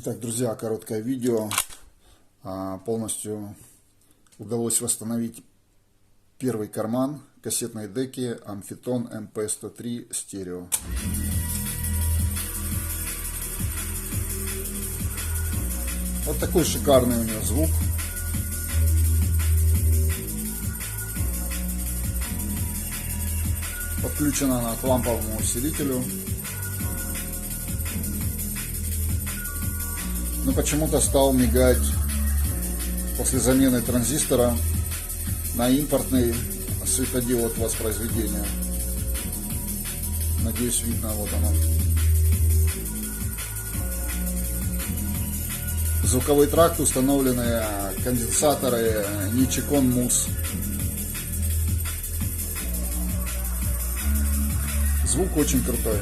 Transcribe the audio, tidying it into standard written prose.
Итак, друзья, короткое видео. Полностью удалось восстановить первый карман кассетной деки Amfiton MP103 стерео. Вот такой шикарный у нее звук. Подключена она к ламповому усилителю. Но почему-то стал мигать после замены транзистора на импортный светодиод воспроизведения. Надеюсь, видно, вот оно. Звуковой тракт установлены конденсаторы Nichicon Mousse. Звук очень крутой.